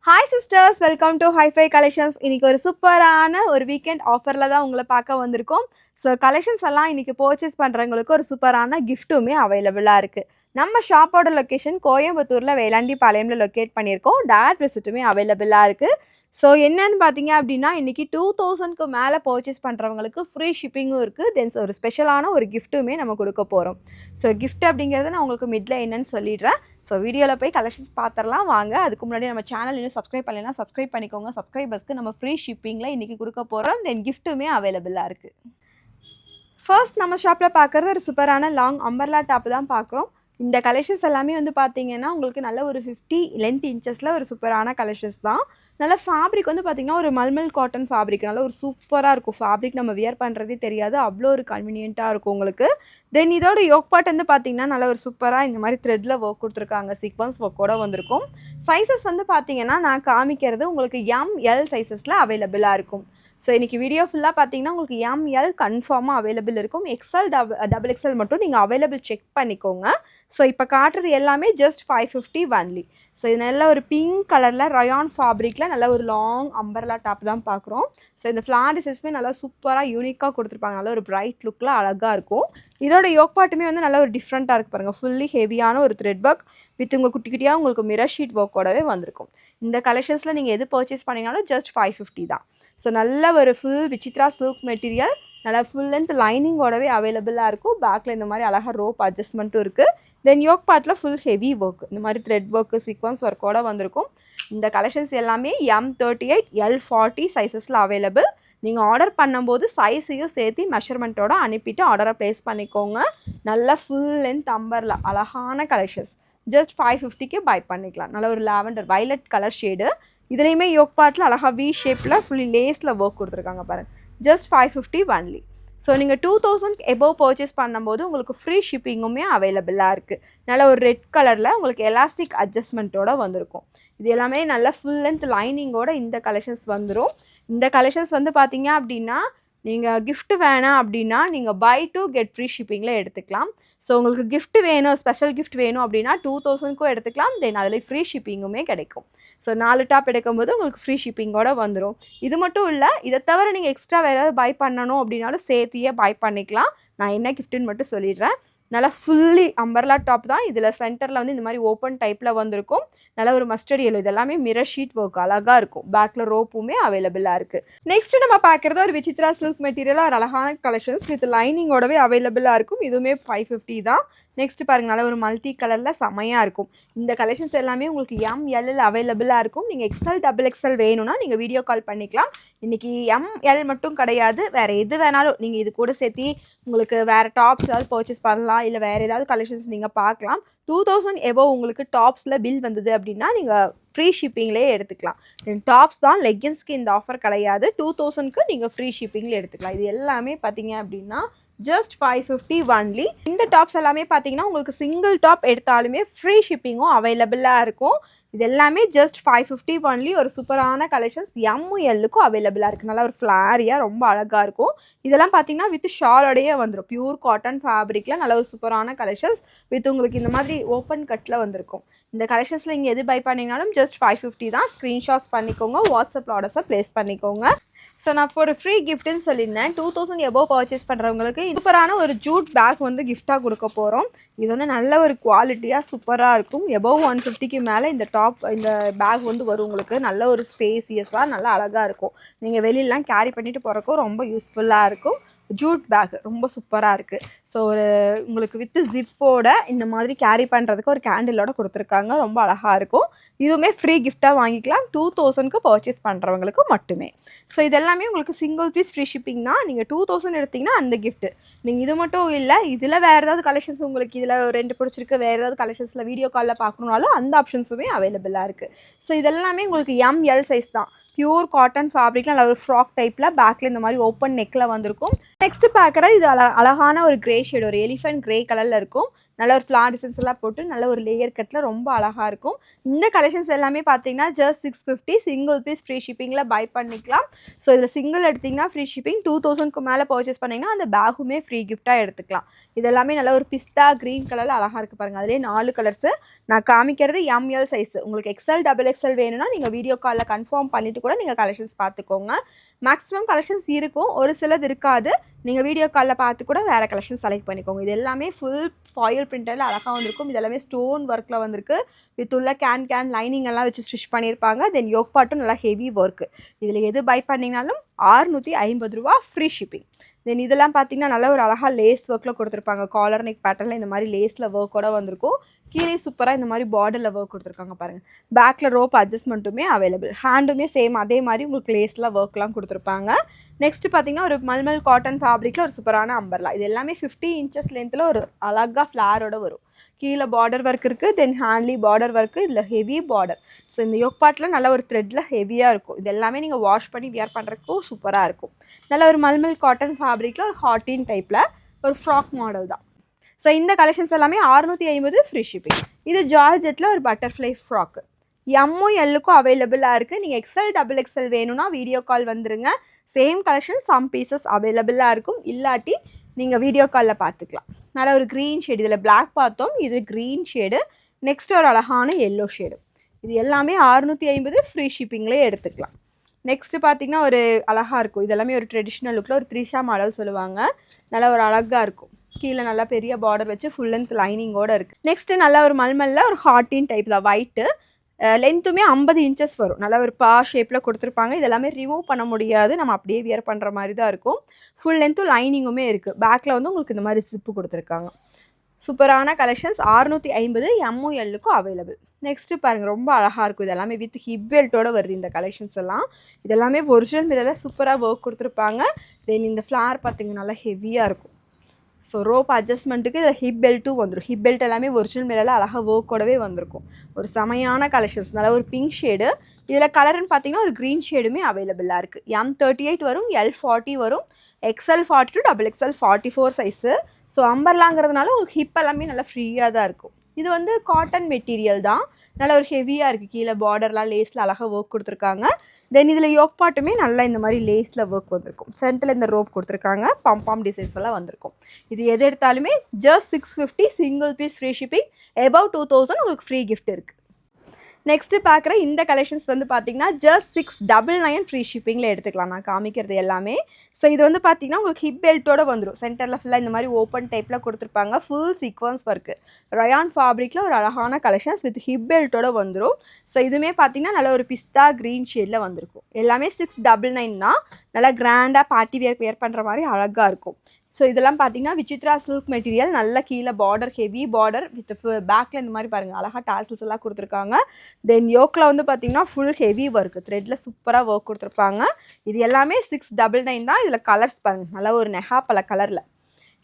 Hi sisters, welcome to hifi collections. இன்றைக்கி ஒரு சூப்பரான ஒரு வீக்கெண்ட் ஆஃபரில் தான் உங்களை பார்க்க வந்திருக்கோம். ஸோ கலெக்ஷன்ஸ் எல்லாம் இன்றைக்கி பர்ச்சேஸ் பண்ணுறவங்களுக்கு ஒரு சூப்பரான கிஃப்ட்டுமே அவைலபிளாக இருக்குது. நம்ம ஷாப்போட லொக்கேஷன் கோயம்புத்தூரில் வேளாண்டிபாளையமில் லொக்கேட் பண்ணியிருக்கோம். டேரக்ட் விசிட்டுமே அவைலபிளாக இருக்குது. ஸோ என்னன்னு பார்த்தீங்க அப்படின்னா, இன்றைக்கி 2000க்கு மேலே பர்ச்சேஸ் பண்ணுறவங்களுக்கு ஃப்ரீ ஷிப்பிங்கும் இருக்குது. தென் ஒரு ஸ்பெஷலான ஒரு கிஃப்ட்டுமே நம்ம கொடுக்க போகிறோம். ஸோ கிஃப்ட் அப்படிங்கிறத நான் உங்களுக்கு மிடில் என்னன்னு சொல்லிடுறேன். ஸோ வீடியோவில் போய் கலெக்ஷன்ஸ் பார்த்துடலாம் வாங்க. அதுக்கு முன்னாடி நம்ம சேனல் இன்னும் சப்ஸ்கிரைப் பண்ணலைன்னா சப்ஸ்கிரைப் பண்ணிக்கோங்க. சப்ஸ்கிரைபர்ஸ்க்கு நம்ம ஃப்ரீ ஷிப்பிங்கில் இன்றைக்கி கொடுக்க போகிறோம். தென் கிஃப்ட்டுமே அவைலபிளாக இருக்குது. ஃபர்ஸ்ட் நம்ம ஷாப்பில் பார்க்குறது ஒரு சூப்பரான லாங் அம்பர்லா டாப் தான் பார்க்குறோம். இந்த கலெக்ஷன்ஸ் எல்லாமே வந்து பார்த்தீங்கன்னா உங்களுக்கு நல்ல ஒரு 50 லென்த் இன்ச்சஸில் ஒரு சூப்பரான கலெக்ஷன்ஸ் தான். நல்ல ஃபேப்ரிக் வந்து பார்த்திங்கன்னா ஒரு மல்மல் காட்டன் ஃபேப்ரிக், நல்ல ஒரு சூப்பராக இருக்கும் ஃபேப்ரிக். நம்ம வியர் பண்ணுறதே தெரியாது, அவ்வளோ ஒரு கன்வீனியண்ட்டாக இருக்கும் உங்களுக்கு. தென் இதோட யோக் பார்ட் வந்து பார்த்திங்கன்னா நல்ல ஒரு சூப்பராக இந்த மாதிரி த்ரெட்டில் ஒர்க் கொடுத்துருக்காங்க, சீக்வன்ஸ் ஒர்க்கோடு வந்திருக்கும். சைஸஸ் வந்து பார்த்திங்கன்னா நான் காமிக்கிறது உங்களுக்கு எம்எல் சைஸஸில் அவைலபிளாக இருக்கும். ஸோ இன்றைக்கி வீடியோ ஃபுல்லாக பார்த்தீங்கன்னா உங்களுக்கு எம்எல் கன்ஃபார்மாக அவைலபிள் இருக்கும். எக்ஸ்எல் டபுள் எக்ஸ்எல் மட்டும் நீங்கள் அவைலபிள் செக் பண்ணிக்கோங்க. ஸோ இப்போ காட்டுறது எல்லாமே ஜஸ்ட் 550 ஒன்லி. ஸோ இது நல்ல ஒரு பிங்க் கலரில் ரயான் ஃபேப்ரிக்கில் நல்ல ஒரு லாங் அம்பர்லா டாப் தான் பார்க்குறோம். ஸோ இந்த ஃப்ளார் டிசைன்ஸுமே நல்லா சூப்பராக யூனிக்காக கொடுத்துருப்பாங்க, நல்ல ஒரு பிரைட் லுக்கில் அழகாக இருக்கும். இதோட யோக் பார்ட்டுமே வந்து நல்ல ஒரு டிஃப்ரெண்ட்டாக இருக்குது பாருங்கள். ஃபுல்லி ஹெவியான ஒரு த்ரெட் ஒர்க் வித் உங்கள் குட்டி குட்டியாக உங்களுக்கு மிரர் ஷீட் ஒர்க்கோடவே வந்திருக்கும். இந்த கலெக்ஷன்ஸில் நீங்கள் எது பர்ச்சேஸ் பண்ணிங்கனாலும் ஜஸ்ட் 550 தான். ஸோ நல்ல ஒரு ஃபுல் விசித்ரா சில்க் மெட்டீரியல், நல்லா ஃபுல் லென்த் லைனிங்கோடவே அவைலபிளாக இருக்கும். பேக்கில் இந்த மாதிரி அழகாக ரோப் அட்ஜஸ்ட்மெண்ட்டும் இருக்குது. தென் யோக் பார்ட்டில் ஃபுல் ஹெவி ஒர்க், இந்த மாதிரி த்ரெட் ஒர்க்கு சீக்வன்ஸ் ஒர்க்கோடு வந்திருக்கும். இந்த கலெக்ஷன்ஸ் எல்லாமே M38 L40 சைஸஸில் அவைலபிள். நீங்கள் ஆர்டர் பண்ணும்போது சைஸையும் சேர்த்து மெஷர்மெண்ட்டோட அனுப்பிட்டு ஆர்டரை ப்ளேஸ் பண்ணிக்கோங்க. நல்ல ஃபுல் லென்த் அம்பர்லா அழகான கலெக்ஷன்ஸ் ஜஸ்ட் 550க்கு பை பண்ணிக்கலாம். நல்ல ஒரு லாவெண்டர் வைலட் கலர் ஷேடு. இதுலேயுமே யோக் பார்ட்டில் அழகாக வி ஷேப்பில் ஃபுல்லி லேஸில் ஒர்க் கொடுத்துருக்காங்க பாருங்கள். Just 550 only. ஸோ நீங்கள் 2000 எபோவ் பர்ச்சேஸ் பண்ணும்போது உங்களுக்கு ஃப்ரீ ஷிப்பிங்குமே அவைலபிளாக இருக்குது. நல்ல ஒரு ரெட் கலரில் உங்களுக்கு எலாஸ்டிக் அட்ஜஸ்ட்மெண்ட்டோடு வந்திருக்கும். இது எல்லாமே நல்ல ஃபுல் லென்த் லைனிங்கோட இந்த கலெக்ஷன்ஸ் வந்துடும். இந்த கலெக்ஷன்ஸ் வந்து பார்த்தீங்க அப்படின்னா நீங்கள் கிஃப்ட் வேணாம் அப்படின்னா நீங்கள் பை டூ கெட் ஃப்ரீ ஷிப்பிங்கில் எடுத்துக்கலாம். ஸோ உங்களுக்கு கிஃப்ட் வேணும், ஸ்பெஷல் கிஃப்ட் வேணும் அப்படின்னா 2000க்கும் எடுத்துக்கலாம். தென் அதில் ஃப்ரீ ஷிப்பிங்குமே கிடைக்கும். ஸோ 4 டாப் எடுக்கும்போது உங்களுக்கு ஃப்ரீ ஷிப்பிங்கோடு வந்துடும். இது மட்டும் இல்லை, இதை தவிர நீங்கள் எக்ஸ்ட்ரா வேறு ஏதாவது பை பண்ணணும் அப்படின்னாலும் சேர்த்தியே பை பண்ணிக்கலாம். நான் என்ன கிஃப்ட்டுன்னு மட்டும் சொல்லிடுறேன். நல்லா ஃபுல்லி அம்பர்லா டாப் தான். இதில் சென்டரில் வந்து இந்த மாதிரி ஓப்பன் டைப்பில் வந்திருக்கும். நல்ல ஒரு மஸ்டர்ட் எல்லோ, இது எல்லாமே மிரர் ஷீட் ஒர்க் அழகாக இருக்கும். பேக்கில் ரோப்புமே அவைலபிளாக இருக்குது. நெக்ஸ்ட் நம்ம பார்க்குறது ஒரு விசித்ரா சில்க் மெட்டீரியலாக ஒரு அழகான கலெக்ஷன்ஸ் வித் லைனிங்கோடவே அவைலபிளாக இருக்கும். இதுவுமே 550 தான். நெக்ஸ்ட் பாருங்கள், நல்ல ஒரு மல்டி கலரில் செமையாக இருக்கும். இந்த கலெக்ஷன்ஸ் எல்லாமே உங்களுக்கு ML அவைலபிளாக இருக்கும். நீங்கள் எக்ஸ்எல் டபுள் எக்ஸ்எல் வேணும்னா நீங்கள் வீடியோ கால் பண்ணிக்கலாம். இன்றைக்கி ML மட்டும் கிடையாது, வேறு எது வேணாலும் நீங்கள் இது கூட சேர்த்து உங்களுக்கு வேறு டாப்ஸ் ஏதாவது பர்ச்சேஸ் பண்ணலாம், இல்லை வேறு ஏதாவது கலெக்ஷன்ஸ் நீங்கள் பார்க்கலாம். 2000 எபோவ் உங்களுக்கு டாப்ஸில் பில் வந்தது அப்படின்னா நீங்கள் ஃப்ரீ ஷிப்பிங்லேயே எடுத்துக்கலாம். டாப்ஸ் தான், லெகின்ஸ்க்கு இந்த ஆஃபர் கிடையாது. 2000க்கு நீங்கள் ஃப்ரீ ஷிப்பிங்கில் எடுத்துக்கலாம். இது எல்லாமே பார்த்தீங்க அப்படின்னா ஜஸ்ட் 550 ஒன்லி. இந்த டாப்ஸ் எல்லாமே பார்த்தீங்கன்னா உங்களுக்கு சிங்கிள் டாப் எடுத்தாலுமே ஃப்ரீ ஷிப்பிங்கும் அவைலபிளாக இருக்கும். இது எல்லாமே ஜஸ்ட் 550 ஒன்லி. ஒரு சூப்பரான கலெக்ஷன்ஸ் MLக்கும் அவைலபிளாக இருக்குது. நல்லா ஒரு ஃப்ளாரியாக ரொம்ப அழகாக இருக்கும். இதெல்லாம் பார்த்தீங்கன்னா வித் ஷாலோடையே வந்துடும். பியூர் காட்டன் ஃபேப்ரிக்கில் நல்ல ஒரு சூப்பரான கலெக்ஷன்ஸ் வித் உங்களுக்கு இந்த மாதிரி ஓப்பன் கட்டில் வந்திருக்கும். இந்த கலெக்ஷன்ஸில் நீங்கள் எது பை பண்ணிங்கனாலும் ஜஸ்ட் 550 தான். ஸ்க்ரீன்ஷாட்ஸ் பண்ணிக்கோங்க, வாட்ஸ்அப்பில் ஆர்டர்ஸை ப்ளேஸ் பண்ணிக்கோங்க. ஸோ நான் இப்போ ஒரு ஃப்ரீ கிஃப்ட்டுன்னு சொல்லியிருந்தேன். 2000 எபோவ் பர்ச்சேஸ் பண்ணுறவங்களுக்கு சூப்பரான ஒரு ஜூட் பேக் வந்து கிஃப்டாக கொடுக்க போகிறோம். இது வந்து நல்ல ஒரு குவாலிட்டியாக சூப்பராக இருக்கும். எபோவ் 150க்கு மேலே இந்த இந்த பேக் வந்து வரும். உங்களுக்கு நல்ல ஒரு ஸ்பேசியஸாக நல்லா அழகாக இருக்கும். நீங்கள் வெளியிலலாம் கேரி பண்ணிவிட்டு போகிறக்கும் ரொம்ப யூஸ்ஃபுல்லாக இருக்கும். ஜூட் பேக் ரொம்ப சூப்பராக இருக்குது. ஸோ ஒரு உங்களுக்கு வித்து ஜிப்போட இந்த மாதிரி கேரி பண்ணுறதுக்கு ஒரு கேண்டிலோட கொடுத்துருக்காங்க, ரொம்ப அழகாக இருக்கும். இதுவுமே ஃப்ரீ கிஃப்டாக வாங்கிக்கலாம் 2000க்கு பர்ச்சேஸ் பண்ணுறவங்களுக்கு மட்டுமே. ஸோ இதெல்லாமே உங்களுக்கு சிங்கிள் பீஸ் ஃப்ரீ ஷிப்பிங் தான். நீங்கள் 2000 எடுத்திங்கன்னா அந்த கிஃப்ட்டு. நீங்கள் இது மட்டும் இல்லை, இதில் வேறு ஏதாவது கலெக்ஷன்ஸ் உங்களுக்கு இதில் 2 பிடிச்சிருக்கு, வேறு ஏதாவது கலெக்ஷன்ஸில் வீடியோ காலில் பார்க்கணுனாலும் அந்த ஆப்ஷன்ஸுமே அவைலபிளாக இருக்குது. ஸோ இதெல்லாமே உங்களுக்கு ML சைஸ் தான். பியூர் காட்டன் ஃபேப்ரிக்கில் நல்ல ஒரு ஃப்ராக் டைப்பில் பேக்கில் இந்த மாதிரி ஓப்பன் நெக்கில் வந்திருக்கும். நெக்ஸ்ட் பார்க்குறது இது அழகான ஒரு கிரே ஷேட், ஒரு எலிஃபென்ட் கிரே கலரில் இருக்கும். நல்ல ஒரு ஃப்ளார் டிசைன்ஸ் எல்லாம் போட்டு நல்ல ஒரு லேயர் கட்டில் ரொம்ப அழகாக இருக்கும். இந்த கலெக்ஷன்ஸ் எல்லாமே பார்த்தீங்கன்னா ஜஸ்ட் 650 சிங்கிள் பீஸ் ஃப்ரீ ஷிப்பிங்கில் பை பண்ணிக்கலாம். ஸோ இதில் சிங்கிள் எடுத்திங்கன்னா ஃப்ரீ ஷிப்பிங், 2000க்கு மேலே பர்ச்சேஸ் பண்ணிங்கன்னா அந்த பேகுமே ஃப்ரீ கிஃப்ட்டாக எடுத்துக்கலாம். இதெல்லாமே நல்ல ஒரு பிஸ்தா க்ரீன் கலரில் அழகாக இருக்குது பாருங்கள். அதிலே 4 கலர்ஸு நான் காமிக்கிறது எம்எல் சைஸ். உங்களுக்கு எக்ஸ்எல் டபுள் எக்ஸ்எல் வேணும்னா நீங்கள் வீடியோ காலில் கன்ஃபார்ம் பண்ணிவிட்டு கூட நீங்கள் கலெக்ஷன்ஸ் பார்த்துக்கோங்க. மேக்ஸிமம் கலெக்ஷன்ஸ் இருக்கும், ஒரு சிலது இருக்காது. நீங்கள் வீடியோ காலில் பார்த்து கூட வேறு கலெக்ஷன் செலக்ட் பண்ணிக்கோங்க. இது எல்லாமே ஃபுல் ஃபாயில் பிரிண்டரில் அழகாக வந்திருக்கும். இது எல்லாமே ஸ்டோன் ஒர்க்கில் வந்திருக்கு. வித் உள்ள கேன் லைனிங் எல்லாம் வச்சு ஸ்டிச் பண்ணியிருப்பாங்க. தென் யோக் பாட்டும் நல்லா ஹெவி ஒர்க்கு. இதில் எது பை பண்ணிங்கனாலும் 650 ரூபா ஃப்ரீ ஷிப்பிங். தென் இதெல்லாம் பார்த்தீங்கன்னா நல்ல ஒரு அழகாக லேஸ் ஒர்க்கில் கொடுத்துருப்பாங்க. காலர் நெக் பேட்டர்னில் இந்த மாதிரி லேஸில் ஒர்க்கோட வந்திருக்கும். கீழே சூப்பராக இந்த மாதிரி பார்டரில் ஒர்க் கொடுத்துருக்காங்க பாருங்கள். பேக்கில் ரோப் அட்ஜஸ்ட்மெண்ட்டுமே அவைலபிள். ஹேண்டுமே சேம் அதே மாதிரி உங்களுக்கு லேஸில் ஒர்க்லாம் கொடுத்துருப்பாங்க. நெக்ஸ்ட் பார்த்தீங்கன்னா ஒரு மல்மல் காட்டன் ஃபேப்ரிக்கில் ஒரு சூப்பரான அம்பர்லா. இது எல்லாமே 50 இன்ச்சஸ் லென்த்தில் ஒரு அழகாக ஃப்ளாரோட வரும். கீழே பார்டர் ஒர்க் இருக்குது. தென் ஹேண்ட்லி பார்டர் ஒர்க்கு. இதில் ஹெவி பார்டர். ஸோ இந்த யோக் பார்ட்டில் நல்ல ஒரு த்ரெட்டில் ஹெவியாக இருக்கும். இது எல்லாமே நீங்கள் வாஷ் பண்ணி வியர் பண்ணுறதுக்கும் சூப்பராக இருக்கும். நல்ல ஒரு மல்மல் காட்டன் ஃபேப்ரிக்கில் ஒரு ஹாட்டின் டைப்பில் ஒரு ஃப்ராக் மாடல் தான். ஸோ இந்த கலெக்ஷன்ஸ் எல்லாமே 650 ஃப்ரீ ஷிப்பிங். இது ஜார்ஜெட்டில் ஒரு பட்டர்ஃப்ளை ஃப்ராக்கு. எம்மும் எல்லுக்கும் அவைலபிளாக இருக்குது. நீங்கள் எக்ஸ்எல் டபுள் எக்ஸ்எல் வேணும்னா வீடியோ கால் வந்துருங்க. சேம் கலெக்ஷன் சம் பீசஸ் அவைலபிளாக இருக்கும். இல்லாட்டி நீங்கள் வீடியோ காலில் பார்த்துக்கலாம். நல்ல ஒரு க்ரீன் ஷேடு. இதில் பிளாக் பார்த்தோம், இது க்ரீன் ஷேடு. நெக்ஸ்ட் ஒரு அழகான எல்லோ ஷேடு. இது எல்லாமே 650 ஃப்ரீ ஷிப்பிங்லேயே எடுத்துக்கலாம். நெக்ஸ்ட்டு பார்த்தீங்கன்னா ஒரு அழகாக இருக்கும். இதெல்லாமே ஒரு ட்ரெடிஷ்னல் லுக்கில் ஒரு த்ரீஷா மாடல் சொல்லுவாங்க. நல்லா ஒரு அழகாக இருக்கும். கீழே நல்லா பெரிய பார்டர் வச்சு ஃபுல் லென்த் லைனிங்கோடு இருக்குது. நெக்ஸ்ட்டு நல்லா ஒரு மல்மலில் ஒரு ஹாட்டின் டைப் தான். ஒயிட்டு லென்த்துமே 50 இன்ச்சஸ் வரும். நல்லா ஒரு பா ஷேப்பில் கொடுத்துருப்பாங்க. இதெல்லாமே ரிமூவ் பண்ண முடியாது, நம்ம அப்படியே வியர் பண்ணுற மாதிரி தான் இருக்கும். ஃபுல் லென்த்தும் லைனிங்குமே இருக்குது. பேக்கில் வந்து உங்களுக்கு இந்த மாதிரி ஜிப்பு கொடுத்துருக்காங்க. சூப்பரான கலெக்ஷன்ஸ் 650 எம்மும் எல்லுக்கும் அவைலபிள். நெக்ஸ்ட்டு பாருங்கள், ரொம்ப அழகாக இருக்கும். இதெல்லாமே வித் ஹிப் பெல்ட்டோடு வருது இந்த கலெக்ஷன்ஸ் எல்லாம். இதெல்லாமே ஒரிஜினல் மிரரில் சூப்பராக ஒர்க் கொடுத்துருப்பாங்க. தென் இந்த ஃப்ளார் பார்த்திங்க நல்லா ஹெவியாக இருக்கும். ஸோ ரோப் அட்ஜஸ்ட்மெண்ட்டுக்கு இதில் ஹிப் பெல்ட்டும் வந்துடும். ஹிப் பெல்ட் எல்லாமே ஒரிஜினல் மிரரில் அழகாக ஒர்க்கோடவே வந்திருக்கும். ஒரு செமையான கலெக்ஷன்ஸ். நல்லா ஒரு பிங்க் ஷேடு. இதில் கலர்னு பார்த்தீங்கன்னா ஒரு க்ரீன் ஷேடுமே அவைலபிளாக இருக்குது. M38 வரும், L40 வரும், XL40 to XXL 44 size. So அம்பர்லாங்கிறதுனால உங்களுக்கு ஹிப் எல்லாமே நல்லா ஃப்ரீயாக தான் இருக்கும். இது வந்து காட்டன் மெட்டீரியல் தான். நல்ல ஒரு ஹெவியாக இருக்குது. கீழே பார்டர்லாம் லேஸில் அழகாக ஒர்க் கொடுத்துருக்காங்க. தென் இதில் யோக் பாட்டுமே நல்லா இந்த மாதிரி லேஸில் ஒர்க் வந்திருக்கும். சென்டரில் இந்த ரோப் கொடுத்துருக்காங்க. பம்பாம் டிசைன்ஸ் எல்லாம் வந்திருக்கும். இது எது எடுத்தாலுமே just 650 single piece free shipping. Above 2000 உங்களுக்கு ஃப்ரீ கிஃப்ட் இருக்குது. நெக்ஸ்ட்டு பார்க்குற இந்த கலெக்ஷன்ஸ் வந்து பார்த்தீங்கன்னா ஜஸ்ட் 699 ஃப்ரீ ஷிப்பிங்கில் எடுத்துக்கலாம். நான் காமிக்கிறது எல்லாமே. ஸோ இது வந்து பார்த்தீங்கன்னா உங்களுக்கு ஹிப் பெல்ட்டோட வந்துடும். சென்டரில் ஃபுல்லாக இந்த மாதிரி ஓப்பன் டைப்பில் கொடுத்துருப்பாங்க. Full sequence work. ரயான் ஃபேப்ரிக்கில் ஒரு அழகான கலெக்ஷன்ஸ் வித் ஹிப் பெல்ட்டோட வந்துடும். ஸோ இதுவுமே பார்த்தீங்கன்னா நல்ல ஒரு பிஸ்தா க்ரீன் ஷேடில் வந்திருக்கும். எல்லாமே 699 தான். நல்லா கிராண்டாக பார்ட்டி வியர் பண்ணுற மாதிரி அழகாக இருக்கும். ஸோ இதெல்லாம் பார்த்தீங்கன்னா விசித்ரா சில்க் மெட்டீரியல். நல்ல கீழே பார்டர் ஹெவி பார்டர் வித் பேக்கில் இந்த மாதிரி பாருங்கள் அழகாக டாசல்ஸ் எல்லாம் கொடுத்துருக்காங்க. தென் யோக்கில் வந்து பார்த்தீங்கன்னா ஃபுல் ஹெவி ஒர்க் த்ரெட்டில் சூப்பராக ஒர்க் கொடுத்துருப்பாங்க. இது எல்லாமே 699 தான். இதில் கலர்ஸ் பாருங்கள், நல்லா ஒரு நெஹா பல கலரில்.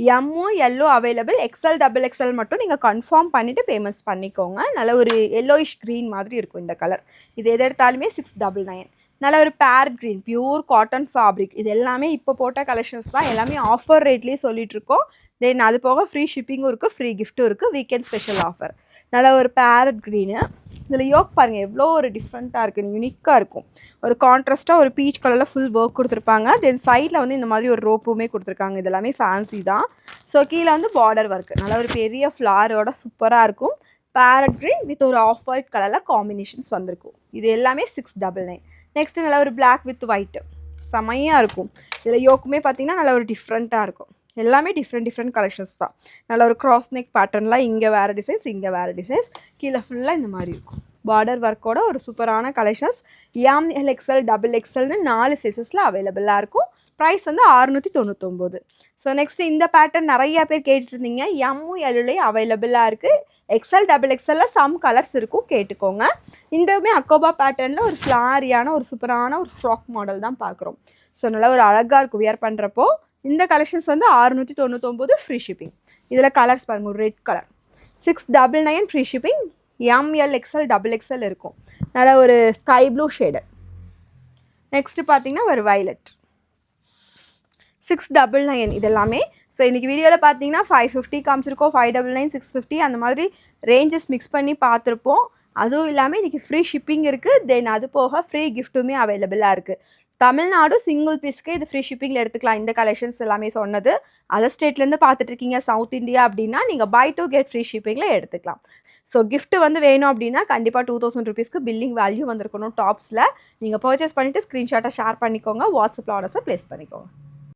எம்மும் எல்லோ அவைலபிள். எக்ஸ்எல் டபுள் எக்ஸ்எல் மட்டும் நீங்கள் கன்ஃபார்ம் பண்ணிவிட்டு பேமெண்ட்ஸ் பண்ணிக்கோங்க. நல்ல ஒரு எல்லோயிஷ் க்ரீன் மாதிரி இருக்கும் இந்த கலர். இது எது எடுத்தாலுமே 699. நல்ல ஒரு farad green pure cotton fabric. இது எல்லாமே இப்போ போட்ட கலெக்ஷன்ஸ் தான். எல்லாமே ஆஃபர் ரேட்லேயே சொல்லிகிட்ருக்கோம். தென் அது போக ஃப்ரீ ஷிப்பிங்கும் இருக்குது, ஃப்ரீ கிஃப்ட்டும் இருக்குது. Weekend special offer. நல்ல ஒரு பேரட் க்ரீனு. இதில் யோக் பாருங்கள் எவ்வளோ ஒரு டிஃப்ரெண்ட்டாக இருக்குது, யூனிக்காக இருக்கும். ஒரு கான்ட்ராஸ்ட்டாக ஒரு பீச் கலரில் ஃபுல் ஒர்க் கொடுத்துருப்பாங்க. தென் சைடில் வந்து இந்த மாதிரி ஒரு ரோப்புமே கொடுத்துருக்காங்க. இது எல்லாமே ஃபேன்சி தான். ஸோ கீழே வந்து பார்டர் ஒர்க்கு. நல்ல ஒரு பெரிய ஃப்ளாரோட சூப்பராக இருக்கும். பேரட் க்ரீன் வித் ஒரு ஆஃப் ஒயிட் கலரில் காம்பினேஷன்ஸ் வந்திருக்கும். இது எல்லாமே 699. நெக்ஸ்ட்டு நல்லா ஒரு பிளாக் வித் ஒயிட்டு செமையாக இருக்கும். இதில் யோக்குமே பார்த்திங்கன்னா நல்லா ஒரு டிஃப்ரெண்ட்டாக இருக்கும். எல்லாமே டிஃப்ரெண்ட் கலெக்ஷன்ஸ் தான். நல்ல ஒரு கிராஸ் நெக் பேட்டர்னில் இங்கே வேறு டிசைன்ஸ், இங்கே வேறு டிசைன்ஸ். கீழே ஃபுல்லாக இந்த மாதிரி இருக்கும். பார்டர் ஒர்க்கோட ஒரு சூப்பரான கலெக்ஷன்ஸ். எம்எல் எக்ஸ்எல் டபுள் எக்ஸ்எல்னு 4 சைஸஸில் அவைலபிளாக இருக்கும். ப்ரைஸ் வந்து 699. ஸோ நெக்ஸ்ட்டு இந்த பேட்டர்ன் நிறையா பேர் கேட்டுருந்தீங்க. எம்மும் எல்லுலேயே அவைலபிளாக இருக்குது. எக்ஸ்எல் டபுள் எக்ஸ்எல்லில் சம் கலர்ஸ் இருக்கும், கேட்டுக்கோங்க. இந்தவுமே அக்கோபா பேட்டர்னில் ஒரு ஃப்ளாரியான ஒரு சூப்பரான ஒரு ஃப்ராக் மாடல் தான் பார்க்குறோம். ஸோ நல்லா ஒரு அழகாக இருக்கும் வியர் பண்ணுறப்போ. இந்த கலெக்ஷன்ஸ் வந்து 699 ஃப்ரீ ஷிப்பிங். இதில் கலர்ஸ் பாருங்கள், ஒரு red colour 699 free shipping. M L XL double XL இருக்கும். நல்லா ஒரு ஸ்கை ப்ளூ ஷேடு. நெக்ஸ்ட்டு பார்த்தீங்கன்னா ஒரு வைலட். 699 இது எல்லாமே. ஸோ இன்றைக்கி வீடியோவில் பார்த்தீங்கன்னா 550 காமிச்சிருக்கோம், 599, 650 அந்த மாதிரி ரேஞ்சஸ் மிக்ஸ் பண்ணி பார்த்துருப்போம். அதுவும் இல்லாமல் இன்றைக்கி ஃப்ரீ ஷிப்பிங் இருக்குது. தென் அது போக ஃப்ரீ கிஃப்ட்டுமே அவைலபிளாக இருக்குது. தமிழ்நாடு சிங்கிள் பீஸ்க்கு இது ஃப்ரீ ஷிப்பிங்கில் எடுத்துக்கலாம். இந்த கலெக்ஷன்ஸ் எல்லாமே சொன்னது. அதர் ஸ்டேட்லேருந்து பார்த்துட்ருக்கீங்க சவுத் இந்தியா அப்படின்னா நீங்கள் பை டூ கெட் ஃப்ரீ ஷிப்பிங்கில் எடுத்துக்கலாம். ஸோ கிஃப்ட் வந்து வேணும் அப்படின்னா கண்டிப்பாக 2000 ருபீஸ்க்கு பில்லிங் வேல்யூ வந்திருக்கணும் டாப்ஸில். நீங்கள் பர்ச்சேஸ் பண்ணிவிட்டு ஸ்க்ரீன்ஷாட்டை ஷேர் பண்ணிக்கோங்க, வாட்ஸ்அப்பில் ஆர்டர்ஸை ப்ளேஸ் பண்ணிக்கோங்க.